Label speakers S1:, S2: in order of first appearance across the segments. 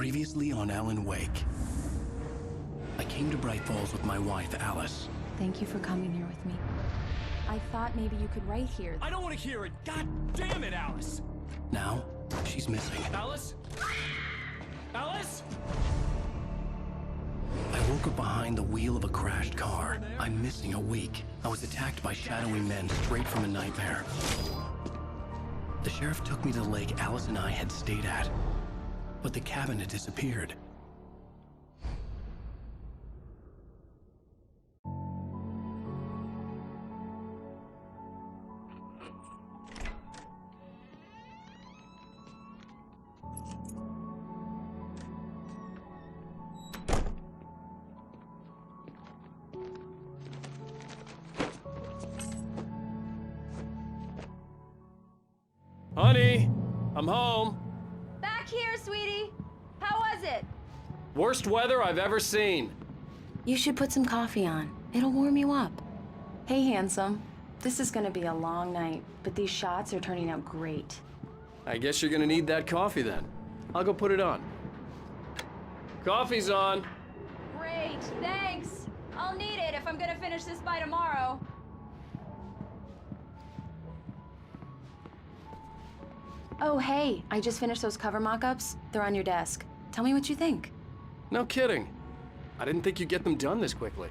S1: Previously on Alan Wake. I came to Bright Falls with my wife, Alice.
S2: Thank you for coming here with me. I thought maybe you could write here.
S3: I don't want to hear it! God damn it, Alice!
S1: Now, she's missing.
S3: Alice? Alice?
S1: I woke up behind the wheel of a crashed car. I'm missing a week. I was attacked by shadowy men straight from a nightmare. The sheriff took me to the lake Alice and I had stayed at. But the cabin had disappeared.
S3: Honey, I'm home.
S2: Back here, sweetie. How was it?
S3: Worst weather I've ever seen.
S2: You should put some coffee on. It'll warm you up. Hey, handsome. This is gonna be a long night, but these shots are turning out great.
S3: I guess you're gonna need that coffee then. I'll go put it on. Coffee's on.
S2: Great, thanks. I'll need it if I'm gonna finish this by tomorrow. Oh, hey, I just finished those cover mock-ups. They're on your desk. Tell me what you think.
S3: No kidding. I didn't think you'd get them done this quickly.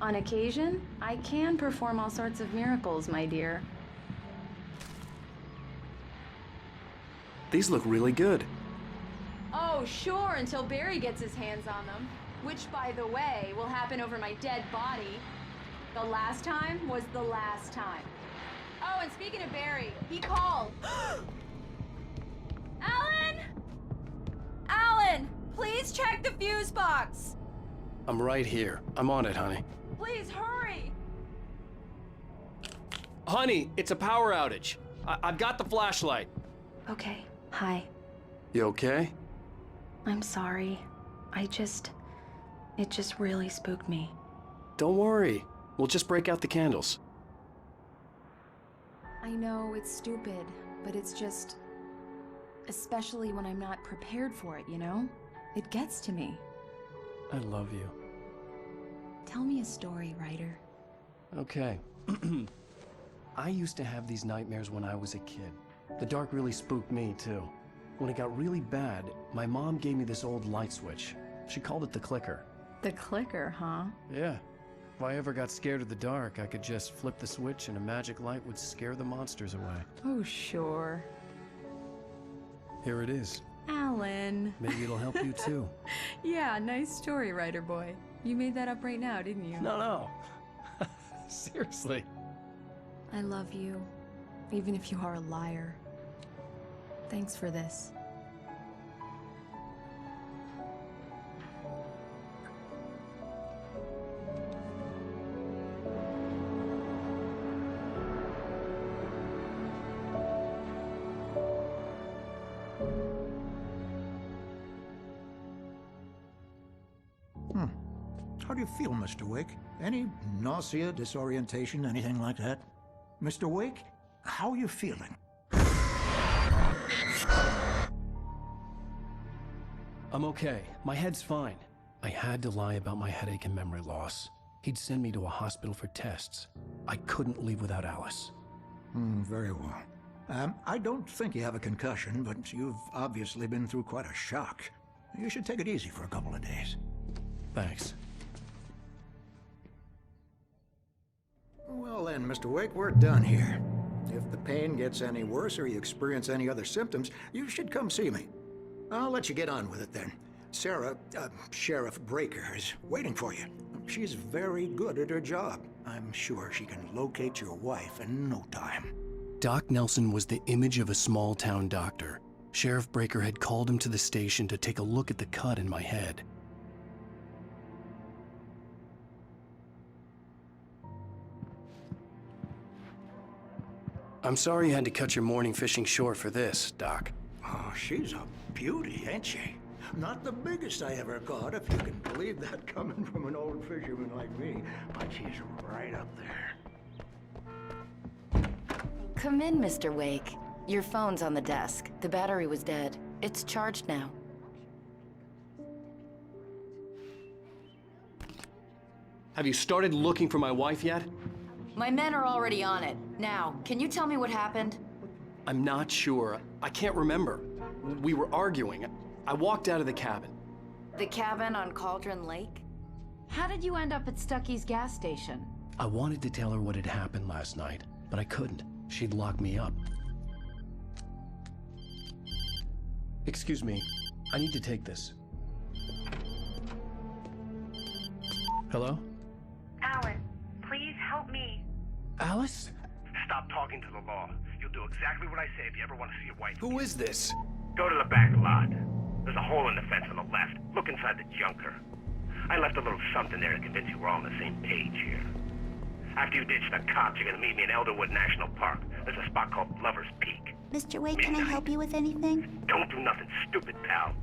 S2: On occasion, I can perform all sorts of miracles, my dear.
S3: These look really good.
S2: Oh, sure, until Barry gets his hands on them. Which, by the way, will happen over my dead body. The last time was the last time. Oh, and speaking of Barry, he called. Alan! Alan! Please check the fuse box!
S1: I'm right here. I'm on it, honey.
S2: Please, hurry!
S3: Honey, it's a power outage. I've got the flashlight.
S2: Okay, hi.
S3: You okay?
S2: I'm sorry. It just really spooked me.
S3: Don't worry. We'll just break out the candles.
S2: I know it's stupid, but it's just... Especially when I'm not prepared for it, you know? It gets to me.
S1: I love you.
S2: Tell me a story, writer.
S1: Okay. I used to have these nightmares when I was a kid. The dark really spooked me, too. When it got really bad, my mom gave me this old light switch. She called it the clicker.
S2: The clicker, huh?
S1: Yeah. If I ever got scared of the dark, I could just flip the switch and a magic light would scare the monsters away.
S2: Oh, sure.
S1: Here it is.
S2: Alan.
S1: Maybe it'll help you, too.
S2: Yeah, nice story, writer boy. You made that up right now, didn't you?
S1: No. Seriously.
S2: I love you, even if you are a liar. Thanks for this.
S4: How do you feel, Mr. Wake? Any nausea, disorientation, anything like that? Mr. Wake, how are you feeling?
S1: I'm okay. My head's fine. I had to lie about my headache and memory loss. He'd send me to a hospital for tests. I couldn't leave without Alice.
S4: Very well. I don't think you have a concussion, but you've obviously been through quite a shock. You should take it easy for a couple of days.
S1: Thanks.
S4: Well then, Mr. Wake, we're done here. If the pain gets any worse or you experience any other symptoms, you should come see me. I'll let you get on with it then. Sarah, Sheriff Breaker, is waiting for you. She's very good at her job. I'm sure she can locate your wife in no time.
S1: Doc Nelson was the image of a small-town doctor. Sheriff Breaker had called him to the station to take a look at the cut in my head. I'm sorry you had to cut your morning fishing short for this, Doc.
S4: Oh, she's a beauty, ain't she? Not the biggest I ever caught, if you can believe that coming from an old fisherman like me. But she's right up there.
S5: Come in, Mr. Wake. Your phone's on the desk. The battery was dead. It's charged now.
S3: Have you started looking for my wife yet?
S5: My men are already on it. Now, can you tell me what happened?
S3: I'm not sure. I can't remember. We were arguing. I walked out of the cabin.
S5: The cabin on Cauldron Lake? How did you end up at Stucky's gas station?
S1: I wanted to tell her what had happened last night, but I couldn't. She'd lock me up. Excuse me. I need to take this. Hello?
S6: Alan, please help me.
S1: Alice?
S7: Stop talking to the law. You'll do exactly what I say if you ever want to see your wife.
S3: Who is this?
S7: Go to the back lot. There's a hole in the fence on the left. Look inside the junker. I left a little something there to convince you we're all on the same page here. After you ditch the cops, you're gonna meet me in Elderwood National Park. There's a spot called Lover's Peak.
S8: Mr. Wade, can I help you with anything?
S7: Don't do nothing stupid, pal.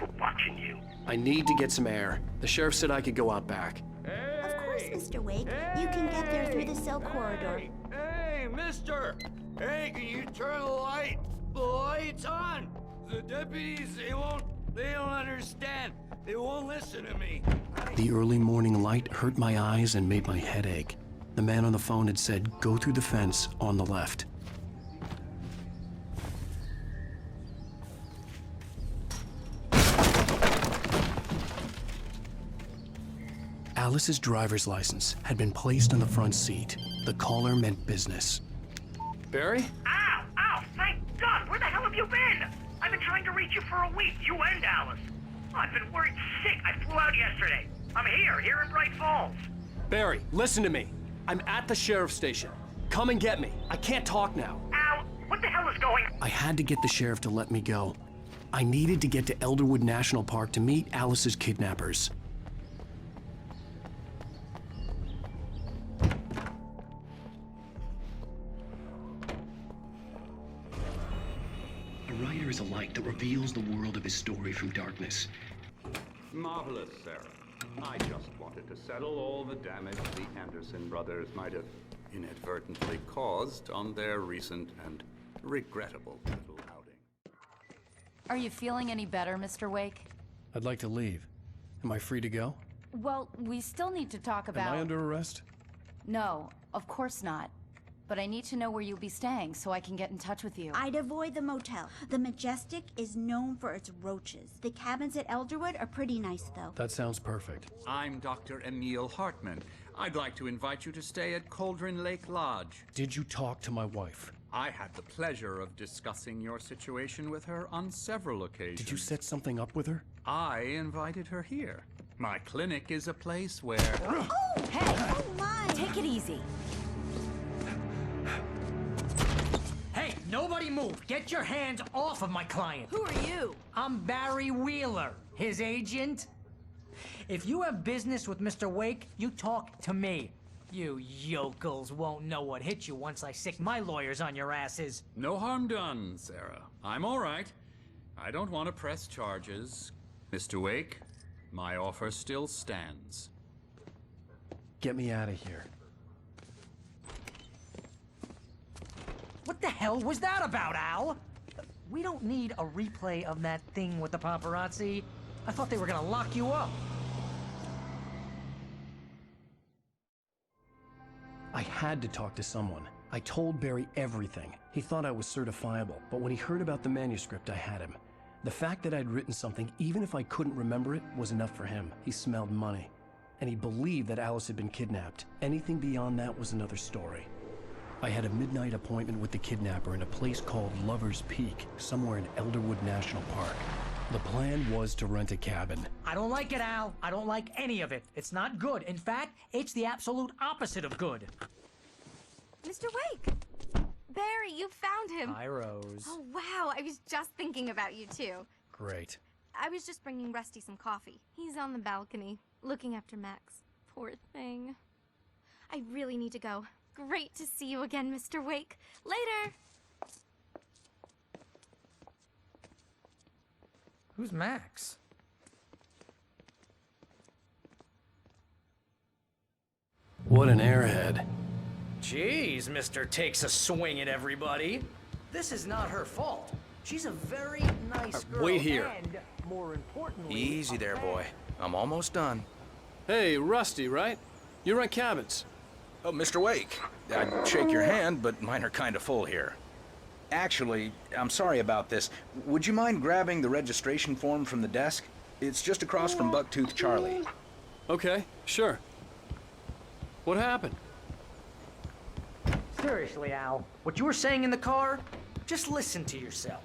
S7: We're watching you.
S3: I need to get some air. The sheriff said I could go out back.
S8: Of course, Mr. Wake. You can get there through the cell corridor.
S9: Hey, mister! Hey, can you turn the lights on? The deputies, they don't understand. They won't listen to me.
S1: The early morning light hurt my eyes and made my head ache. The man on the phone had said, go through the fence on the left. Alice's driver's license had been placed on the front seat. The caller meant business.
S3: Barry?
S7: Ow! Ow! Thank God! Where the hell have you been? I've been trying to reach you for a week, you and Alice. I've been worried sick. I flew out yesterday. I'm here in Bright Falls.
S3: Barry, listen to me. I'm at the sheriff's station. Come and get me. I can't talk now.
S7: Al, what the hell is going on?
S1: I had to get the sheriff to let me go. I needed to get to Elderwood National Park to meet Alice's kidnappers. A writer is a light that reveals the world of his story from darkness.
S10: Marvelous, Sarah. I just wanted to settle all the damage the Anderson brothers might have inadvertently caused on their recent and regrettable little outing.
S5: Are you feeling any better, Mr. Wake?
S1: I'd like to leave. Am I free to go?
S5: Well, we still need to talk about...
S1: Am I under arrest?
S5: No, of course not. But I need to know where you'll be staying so I can get in touch with you.
S8: I'd avoid the motel. The Majestic is known for its roaches. The cabins at Elderwood are pretty nice, though.
S1: That sounds perfect.
S10: I'm Dr. Emil Hartman. I'd like to invite you to stay at Cauldron Lake Lodge.
S1: Did you talk to my wife?
S10: I had the pleasure of discussing your situation with her on several occasions.
S1: Did you set something up with her?
S10: I invited her here. My clinic is a place where...
S8: Oh!
S5: Hey!
S8: Oh, my!
S5: Take it easy.
S11: Hey, nobody move! Get your hands off of my client!
S5: Who are you?
S11: I'm Barry Wheeler, his agent. If you have business with Mr. Wake, you talk to me. You yokels won't know what hit you once I sick my lawyers on your asses.
S10: No harm done, Sarah. I'm all right. I don't want to press charges. Mr. Wake, my offer still stands.
S1: Get me out of here.
S11: What the hell was that about, Al? We don't need a replay of that thing with the paparazzi. I thought they were gonna lock you up.
S1: I had to talk to someone. I told Barry everything. He thought I was certifiable, but when he heard about the manuscript, I had him. The fact that I'd written something, even if I couldn't remember it, was enough for him. He smelled money. And he believed that Alice had been kidnapped. Anything beyond that was another story. I had a midnight appointment with the kidnapper in a place called Lover's Peak, somewhere in Elderwood National Park. The plan was to rent a cabin.
S11: I don't like it, Al. I don't like any of it. It's not good. In fact, it's the absolute opposite of good.
S12: Mr. Wake! Barry, you found him!
S11: Hi, Rose.
S12: Oh, wow. I was just thinking about you, too.
S1: Great.
S12: I was just bringing Rusty some coffee. He's on the balcony, looking after Max. Poor thing. I really need to go. Great to see you again, Mr. Wake. Later!
S11: Who's Max?
S1: What an airhead.
S11: Jeez, Mr. Takes a swing at everybody. This is not her fault. She's a very nice girl.
S3: Wait here.
S11: And, more importantly...
S13: Easy there, boy. I'm almost done.
S3: Hey, Rusty, right? You rent cabins.
S13: Oh, Mr. Wake. I'd shake your hand, but mine are kind of full here. Actually, I'm sorry about this. Would you mind grabbing the registration form from the desk? It's just across from Bucktooth Charlie.
S3: Okay, sure. What happened?
S11: Seriously, Al, what you were saying in the car? Just listen to yourself.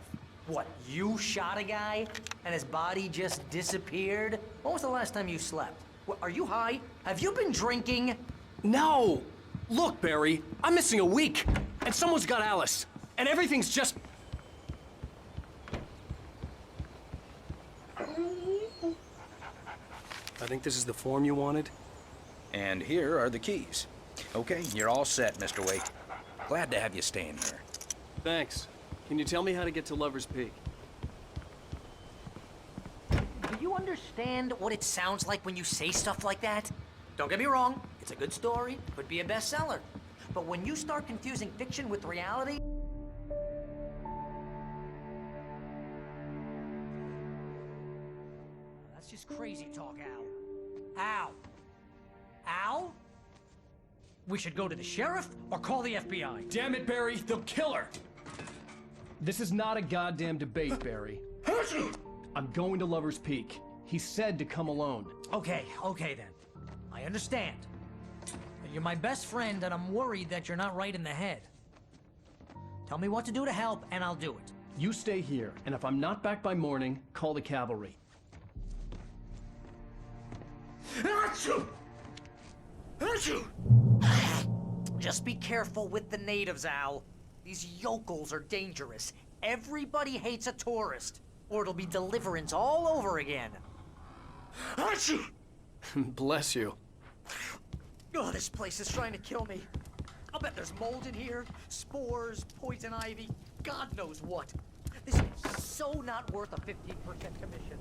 S11: What, you shot a guy and his body just disappeared? When was the last time you slept? What, are you high? Have you been drinking?
S3: No! Look, Barry, I'm missing a week, and someone's got Alice, and everything's just... I think this is the form you wanted.
S13: And here are the keys. Okay, you're all set, Mr. Wake. Glad to have you staying here.
S3: Thanks. Can you tell me how to get to Lover's Peak?
S11: Do you understand what it sounds like when you say stuff like that? Don't get me wrong, it's a good story, could be a bestseller. But when you start confusing fiction with reality... That's just crazy talk, Al. Al! Al? We should go to the sheriff or call the FBI.
S3: Damn it, Barry, they'll kill her! This is not a goddamn debate, Barry. I'm going to Lover's Peak. He said to come alone.
S11: Okay then. I understand. But you're my best friend and I'm worried that you're not right in the head. Tell me what to do to help and I'll do it.
S3: You stay here, and if I'm not back by morning, call the cavalry.
S11: Just be careful with the natives, Al. These yokels are dangerous. Everybody hates a tourist, or it'll be Deliverance all over again.
S3: Bless you.
S11: Oh, this place is trying to kill me. I'll bet there's mold in here, spores, poison ivy, God knows what. This is so not worth a 15% commission.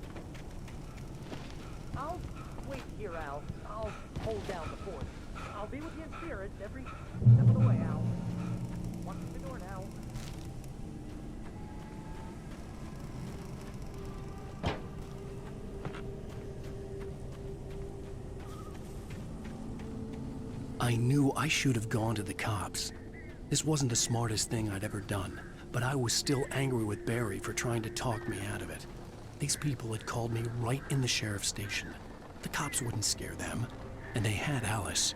S11: I'll wait here, Al. I'll hold down the fort. I'll be with you in spirit every step of the way, Al. Watch the door now.
S1: I knew I should have gone to the cops. This wasn't the smartest thing I'd ever done, but I was still angry with Barry for trying to talk me out of it. These people had called me right in the sheriff's station. The cops wouldn't scare them, and they had Alice.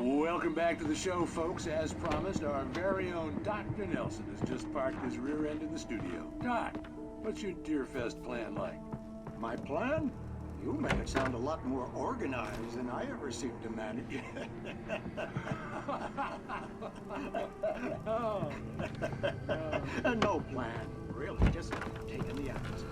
S14: Welcome back to the show, folks. As promised, our very own Dr. Nelson has just parked his rear end in the studio. Doc, what's your Deerfest plan like?
S4: My plan? You make it sound a lot more organized than I ever seem to manage. No plan, really, just taking the efforts.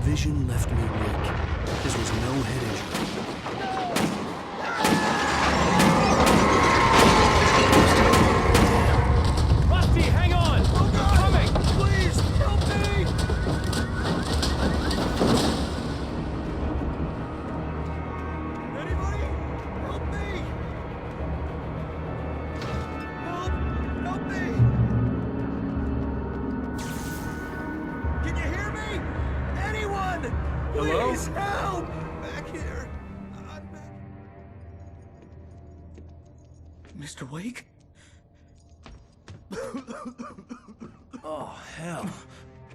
S1: Vision left me weak. This was no head injury.
S3: Rusty, hang on! I'm coming!
S9: Please, help me! Anybody? Help me! Help me! Can you hear me? Anyone!
S3: Hello?
S9: Please help! Back here. I'm back.
S1: Mr. Wake? Oh, hell.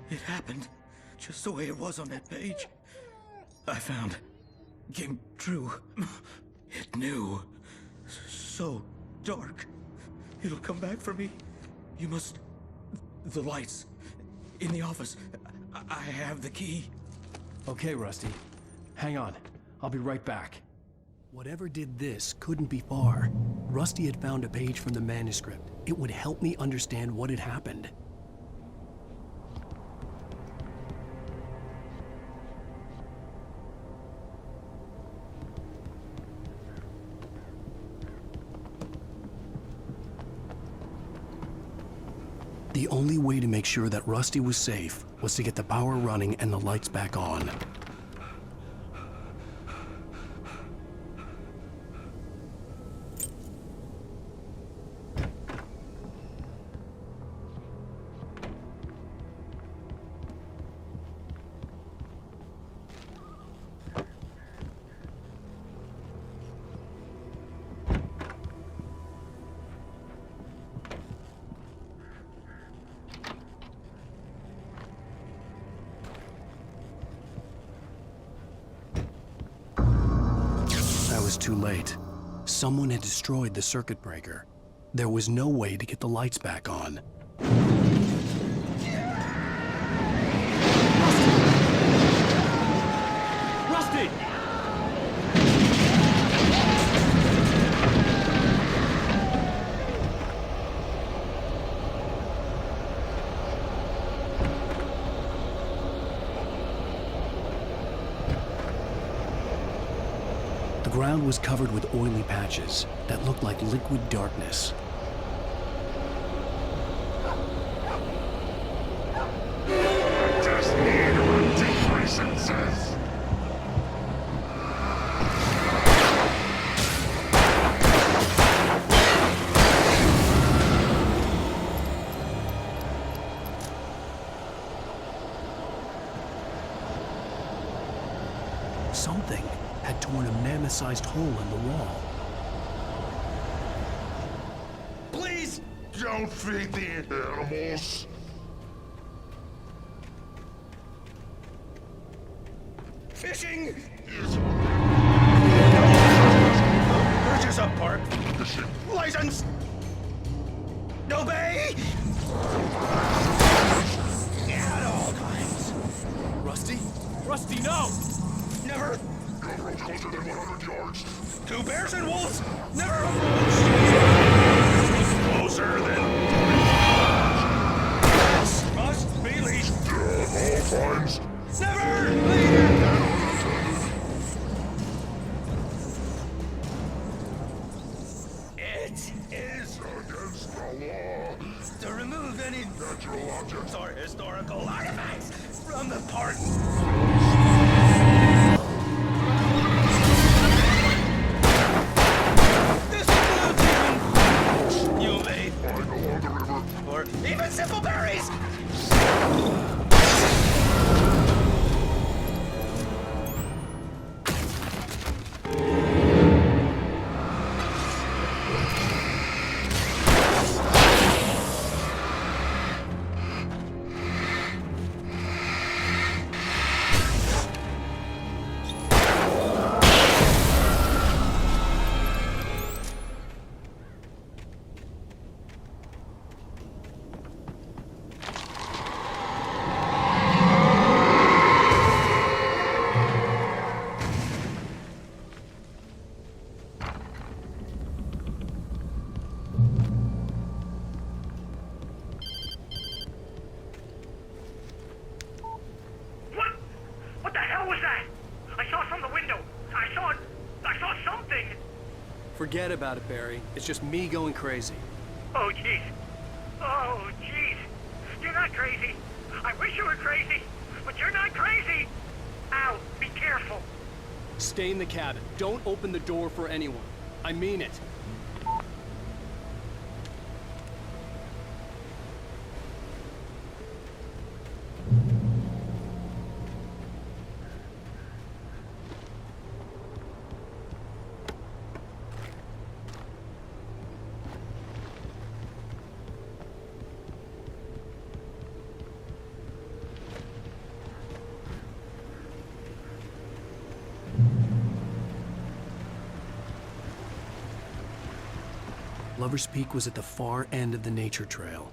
S15: It happened just the way it was on that page. I found. Came true. It knew. So dark. It'll come back for me. You must... The lights. In the office. I have the key.
S3: Okay, Rusty. Hang on. I'll be right back.
S1: Whatever did this couldn't be far. Rusty had found a page from the manuscript. It would help me understand what had happened. The only way to make sure that Rusty was safe was to get the power running and the lights back on. Too late. Someone had destroyed the circuit breaker. There was no way to get the lights back on.
S3: Rusty!
S1: The ground was covered with oily patches that looked like liquid darkness.
S16: Just need decencies.
S1: Something had torn a mammoth-sized hole in the wall.
S16: Please don't feed the animals.
S15: Fishing! Purchase a park. License! Obey! At all times.
S3: Rusty? Rusty, no!
S15: Never!
S16: No road closer than 100 yards.
S15: 2 bears and wolves! Never!
S16: Closer than...
S15: Must be leashed.
S16: All times.
S15: Never leave! It is
S16: against the law
S15: to remove any
S16: natural objects
S15: or historical artifacts from the park. You may
S16: find along the river,
S15: or even simple berries.
S3: Forget about it, Barry. It's just me going crazy.
S7: Oh, jeez. Oh, jeez. You're not crazy. I wish you were crazy, but you're not crazy. Ow, be careful.
S3: Stay in the cabin. Don't open the door for anyone. I mean it.
S1: Lover's Peak was at the far end of the nature trail.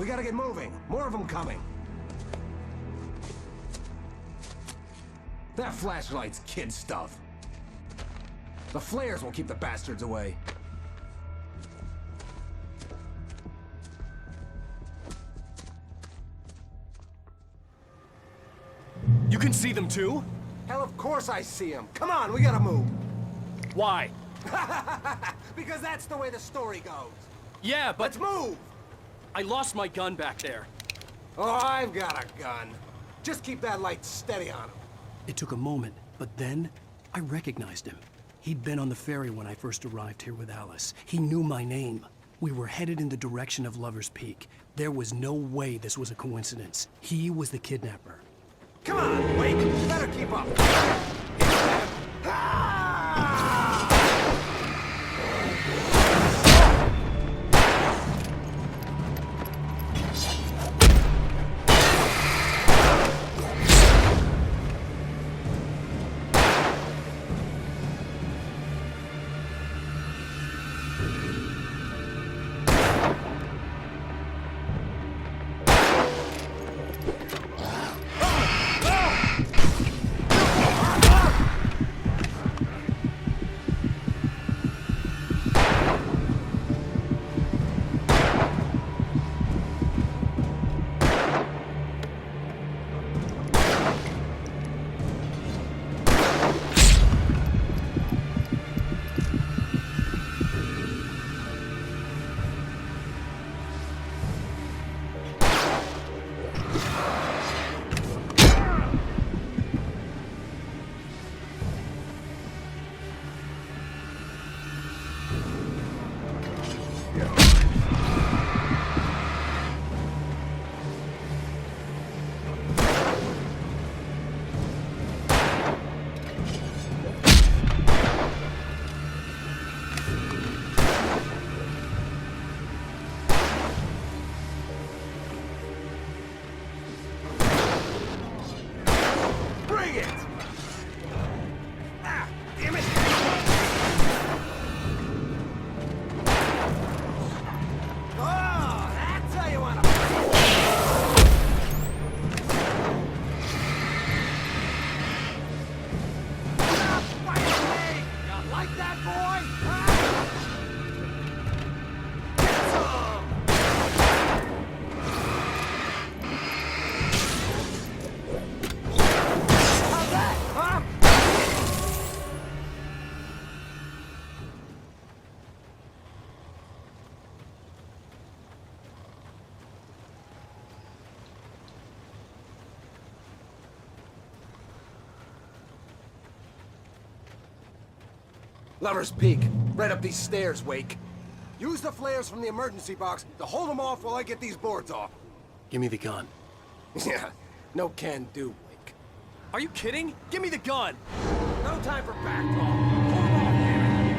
S17: We gotta get moving. More of them coming. That flashlight's kid stuff. The flares will keep the bastards away.
S3: You can see them too?
S17: Hell, of course I see them. Come on, we gotta move.
S3: Why?
S17: Because that's the way the story goes.
S3: Yeah, but...
S17: Let's move!
S3: I lost my gun back there.
S17: Oh, I've got a gun. Just keep that light steady on him.
S1: It took a moment, but then I recognized him. He'd been on the ferry when I first arrived here with Alice. He knew my name. We were headed in the direction of Lover's Peak. There was no way this was a coincidence. He was the kidnapper.
S17: Come on, Wake! You better keep up! Lover's Peak. Right up these stairs, Wake. Use the flares from the emergency box to hold them off while I get these boards off.
S1: Give me the gun.
S17: Yeah, no can do, Wake.
S3: Are you kidding? Give me the gun!
S17: No time for back talk. Hold them off, damn it.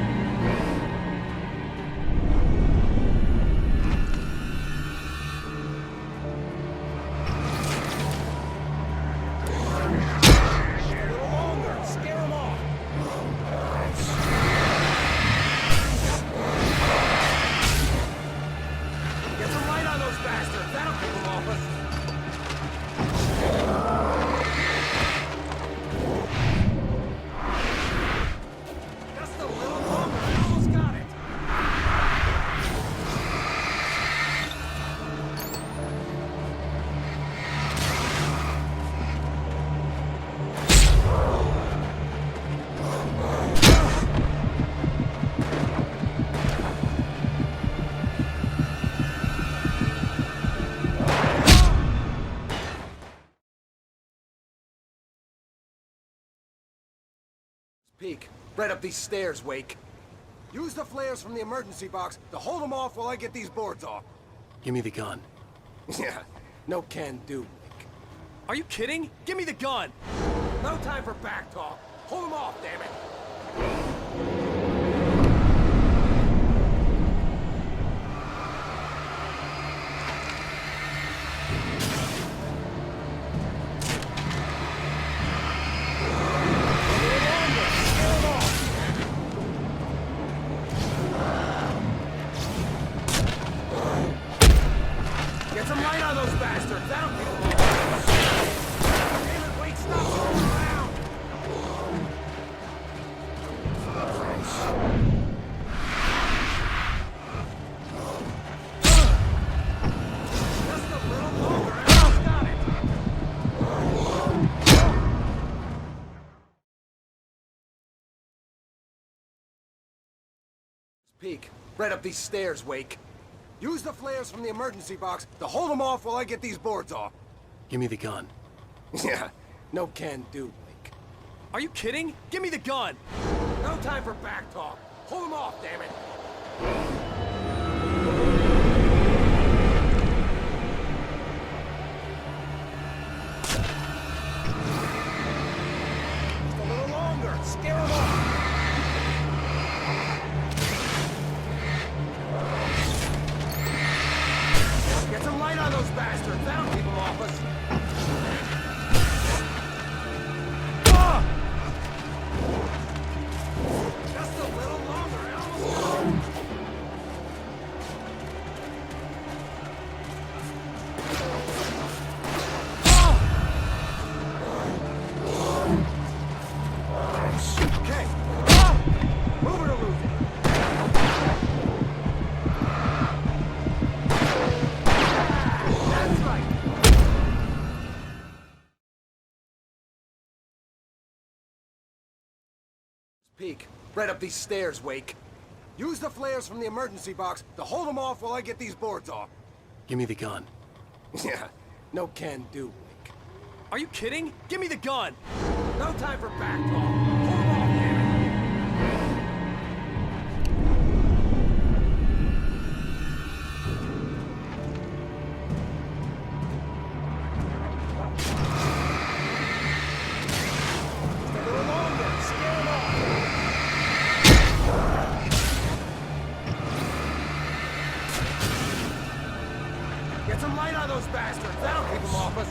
S17: Peak. Right up these stairs, Wake. Use the flares from the emergency box to hold them off while I get these boards off.
S1: Give me the gun.
S17: Yeah, no can do, Wake.
S3: Are you kidding? Give me the gun!
S17: No time for back talk. Hold them off, damn it. Get some Peek, right up these stairs, Wake. Use the flares from the emergency box to hold them off while I get these boards off.
S1: Give me the gun.
S17: Yeah, no can do, Wake.
S3: Are you kidding? Give me the gun!
S17: No time for back talk. Hold them off, damn it. Just a little longer. Scare them off. Get some light on those bastards. That'll keep them off us. Just a little longer, Elmo. Okay. Move it or lose it. That's right. Peek, right up these stairs, Wake. Use the flares from the emergency box to hold them off while I get these boards off.
S1: Give me the gun.
S17: Yeah, no can do, Wake.
S3: Are you kidding? Give me the gun!
S17: No time for back talk. Hold them off, damn it. Just a little longer. Scare them off. Get some light on those bastards. That'll keep them off us.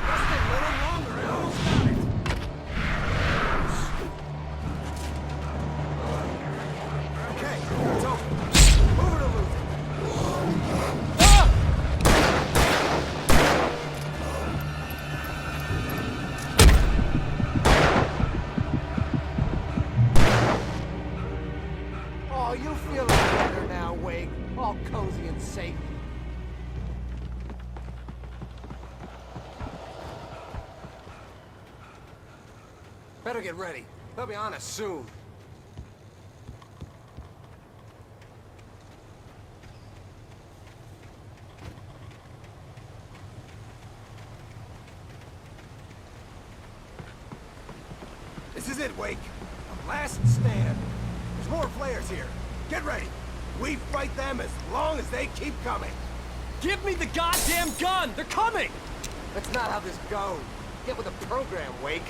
S17: Just a little longer. I almost got it. Okay, it's over. Move it or lose it. Oh, you feeling better now, Wake. All cozy and safe. Better get ready. They'll be on us soon. This is it, Wake. A last stand. There's more flares here. Get ready. We fight them as long as they keep coming.
S3: Give me the goddamn gun! They're coming!
S17: That's not how this goes. Get with the program, Wake.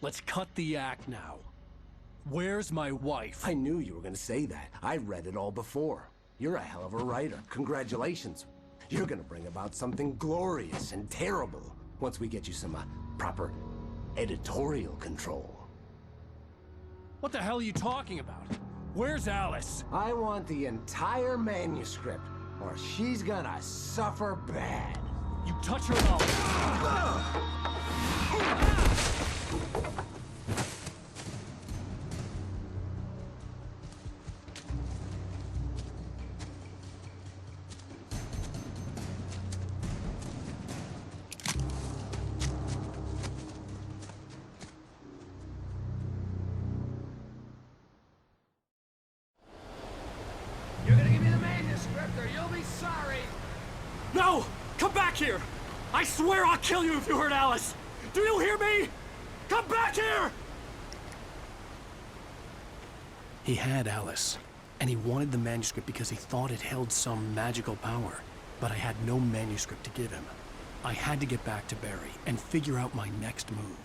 S3: Let's cut the act now. Where's my wife?
S18: I knew you were gonna say that. I read it all before. You're a hell of a writer. Congratulations. You're gonna bring about something glorious and terrible once we get you some proper editorial control.
S3: What the hell are you talking about? Where's Alice?
S18: I want the entire manuscript, or she's gonna suffer bad.
S3: You touch her and I'll...
S9: You're gonna give me the manuscript or you'll be sorry!
S3: No! Come back here! I swear I'll kill you if you hurt Alice! Do you hear me? Come back here!
S1: He had Alice, and he wanted the manuscript because he thought it held some magical power. But I had no manuscript to give him. I had to get back to Barry and figure out my next move.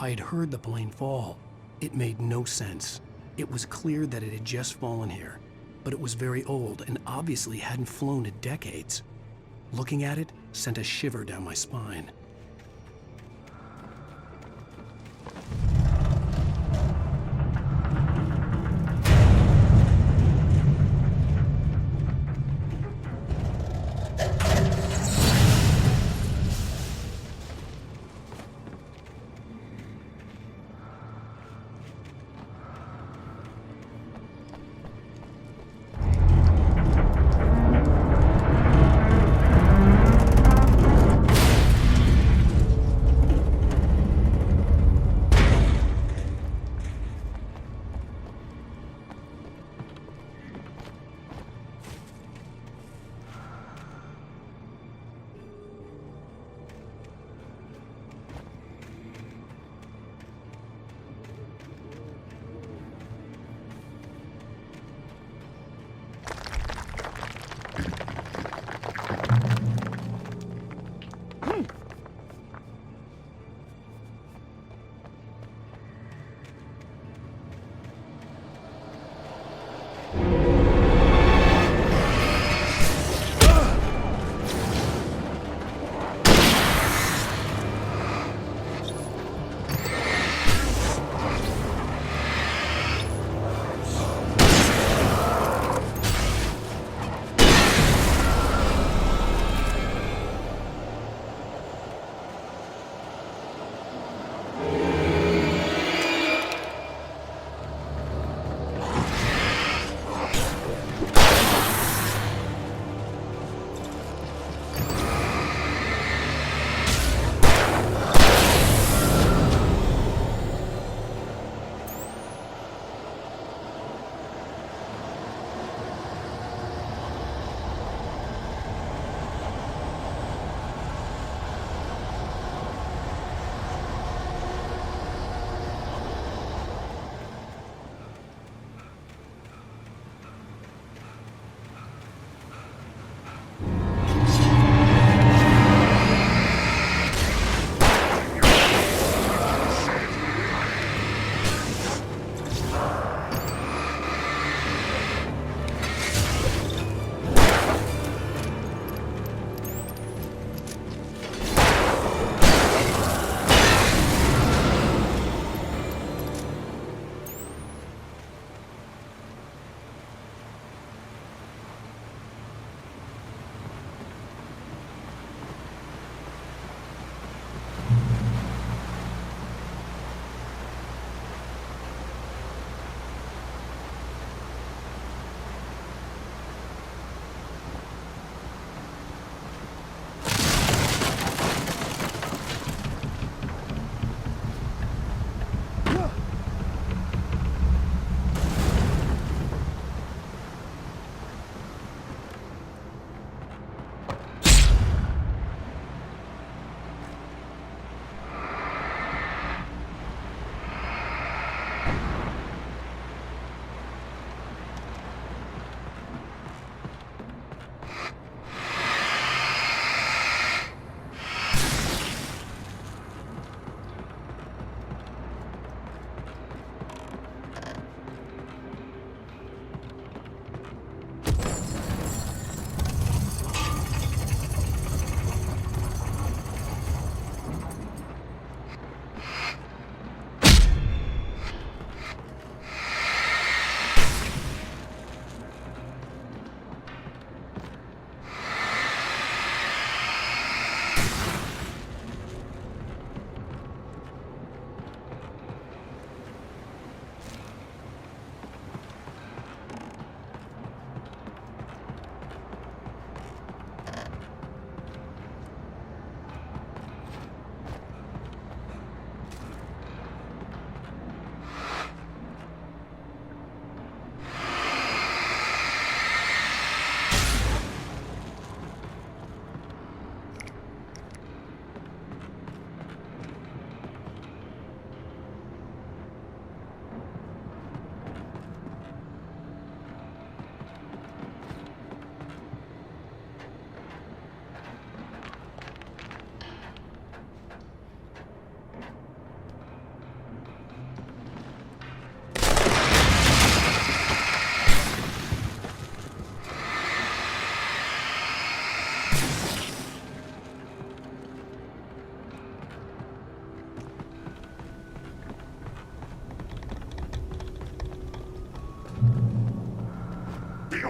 S1: I had heard the plane fall. It made no sense. It was clear that it had just fallen here, but it was very old and obviously hadn't flown in decades. Looking at it sent a shiver down my spine.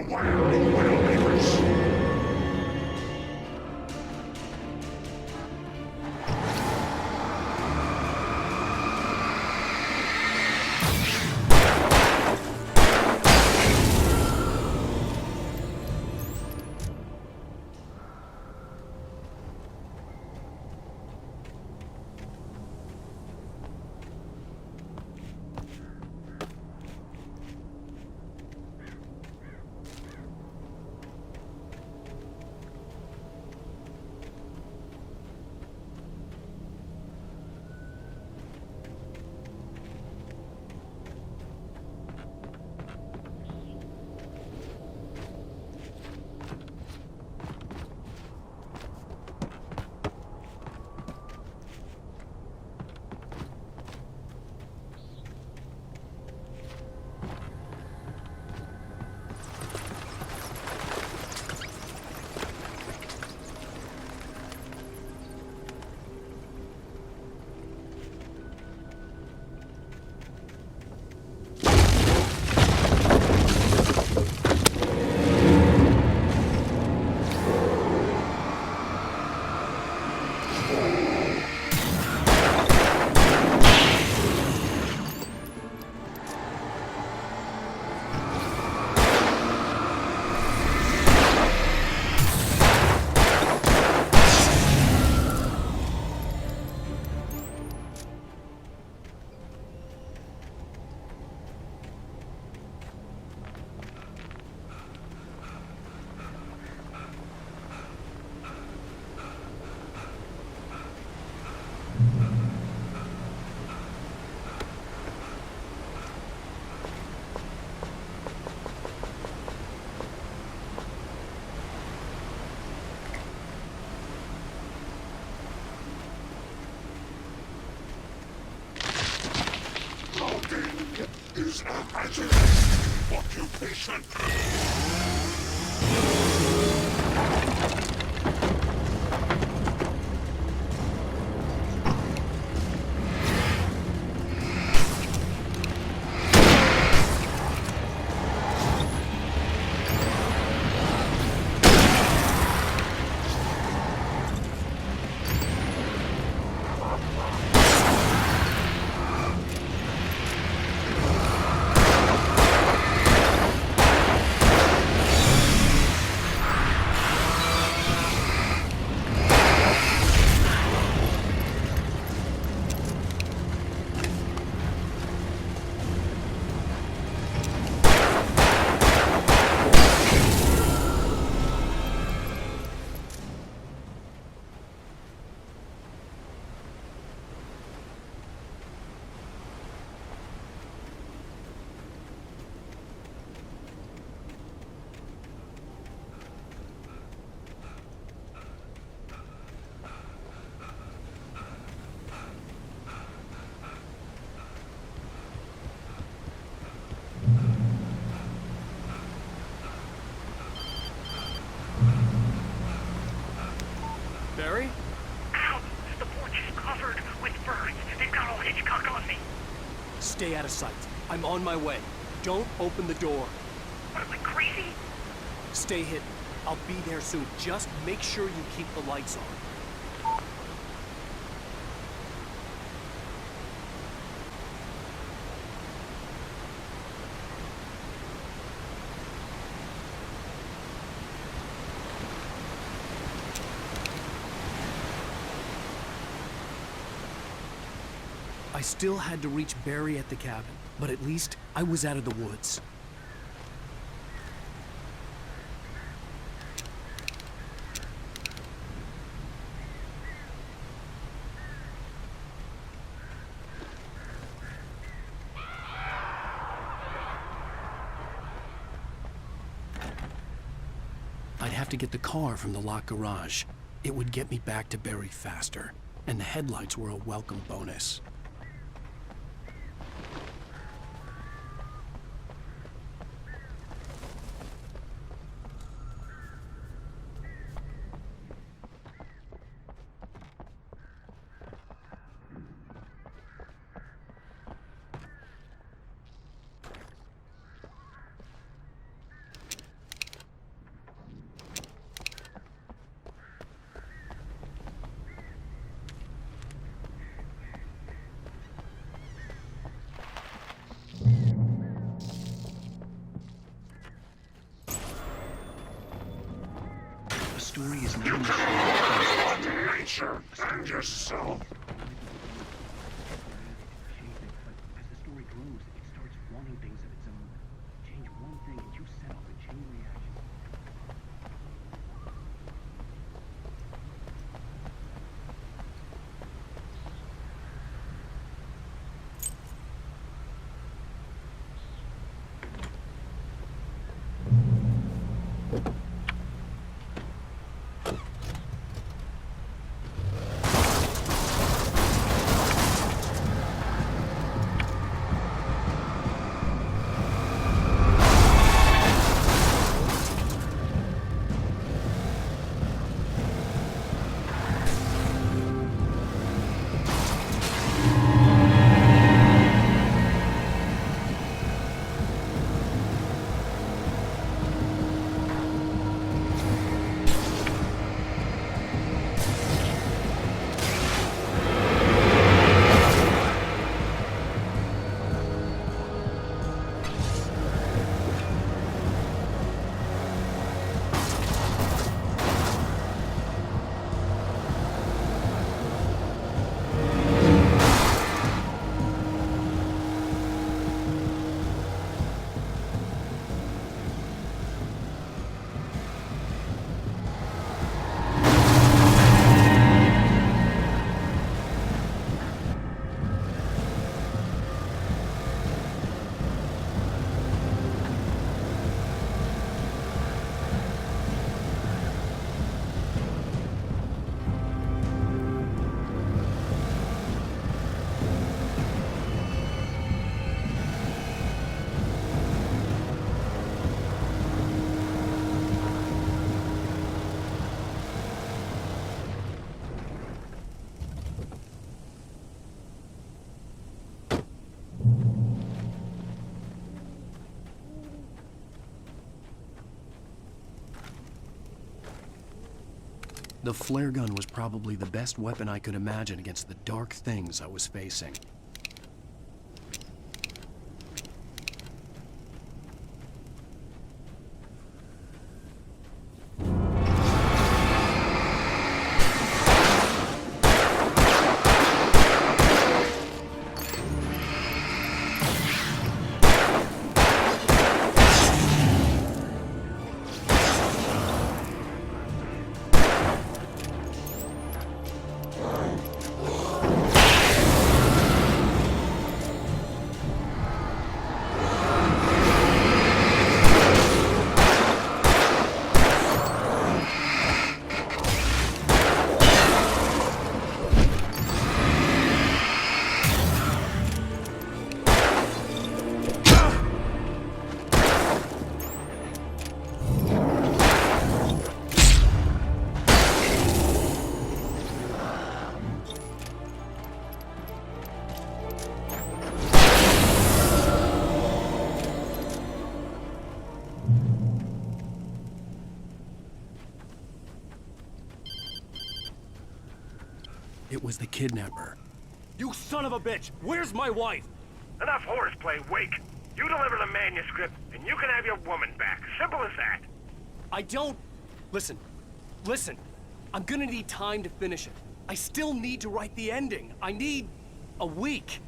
S16: land of Widowmakers. Is a hazardous occupation.
S3: Barry?
S7: Ow! The porch is covered with birds. They've got all Hitchcock on me.
S3: Stay out of sight. I'm on my way. Don't open the door.
S7: What, am I crazy?
S3: Stay hidden. I'll be there soon. Just make sure you keep the lights on. I still had to reach Barry at the cabin, but at least I was out of the woods. I'd have to get the car from the locked garage. It would get me back to Barry faster, and the headlights were a welcome bonus.
S16: You can control nature and yourself.
S1: As the story grows, it starts wanting things of its own. Change one thing and you set off a chain reaction. The flare gun was probably the best weapon I could imagine against the dark things I was facing. It was the kidnapper.
S9: You son of a bitch! Where's my wife?
S7: Enough horseplay, Wake. You deliver the manuscript, and you can have your woman back. Simple as that.
S3: I don't... Listen. I'm gonna need time to finish it. I still need to write the ending. I need a week.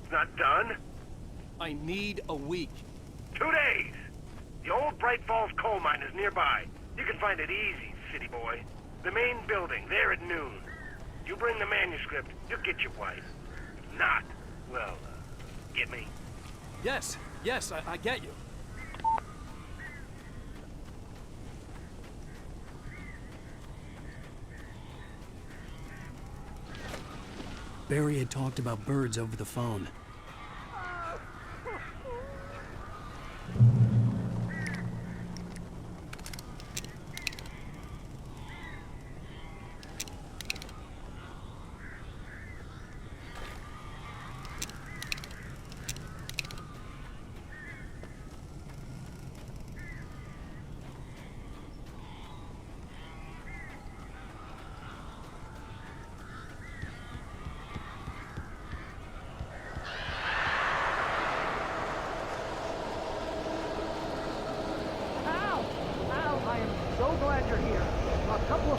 S7: It's not done?
S3: I need a week.
S7: 2 days. The old Bright Falls coal mine is nearby. You can find it easy, city boy. The main building, there at noon. You bring the manuscript, you'll get your wife. If not, well, get me?
S3: Yes, I get you.
S1: Barry had talked about birds over the phone.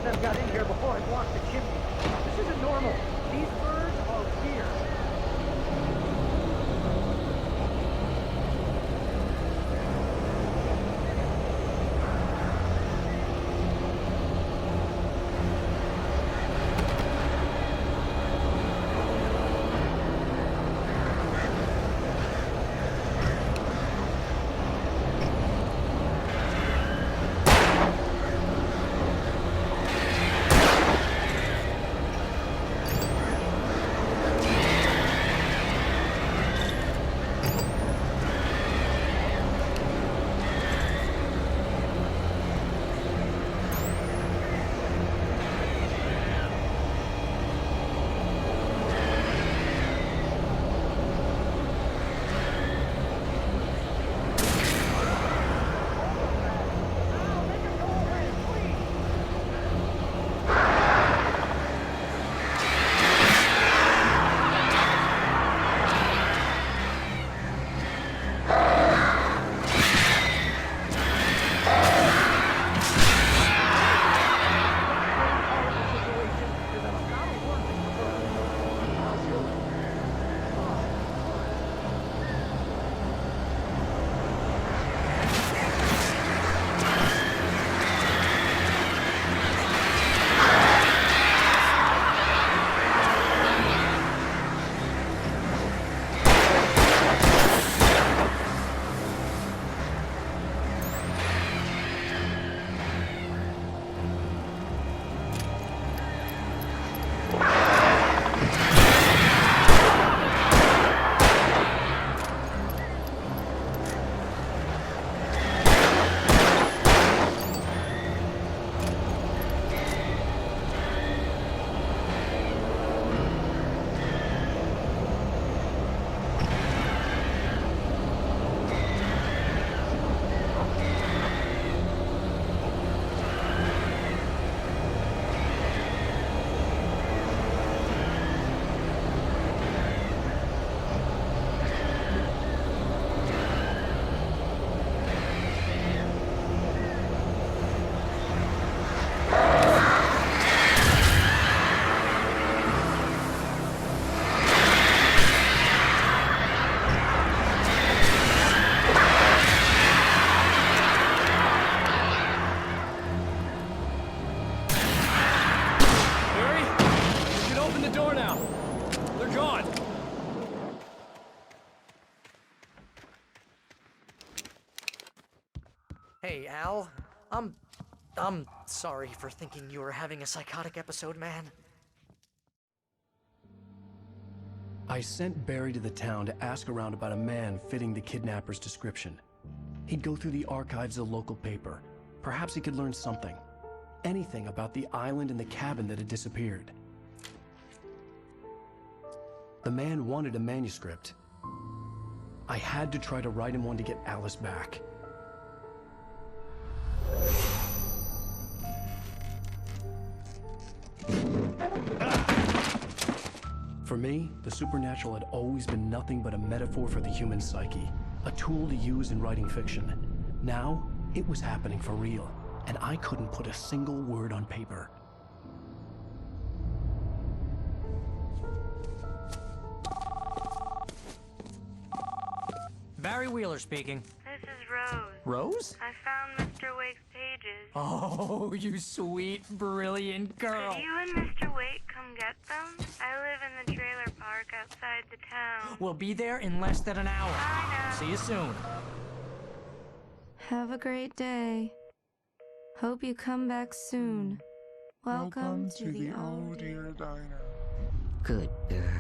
S19: of them got in here before I blocked the chimney. This isn't normal. These birds are weird.
S11: Hey, Al. I'm sorry for thinking you were having a psychotic episode, man.
S3: I sent Barry to the town to ask around about a man fitting the kidnapper's description. He'd go through the archives of the local paper. Perhaps he could learn something. Anything about the island and the cabin that had disappeared. The man wanted a manuscript. I had to try to write him one to get Alice back. For me, the supernatural had always been nothing but a metaphor for the human psyche, a tool to use in writing fiction. Now, it was happening for real, and I couldn't put a single word on paper.
S11: Barry Wheeler speaking.
S6: This is Rose.
S11: Rose?
S6: I found Mr. Wake's pages.
S11: Oh, you sweet, brilliant girl.
S6: Could you and Mr. Wake come get them? I live in the trailer park outside the town.
S11: We'll be there in less than an hour.
S6: I know.
S11: See you soon.
S12: Have a great day. Hope you come back soon. Welcome to the
S20: Oh Dear Diner.
S21: Good girl.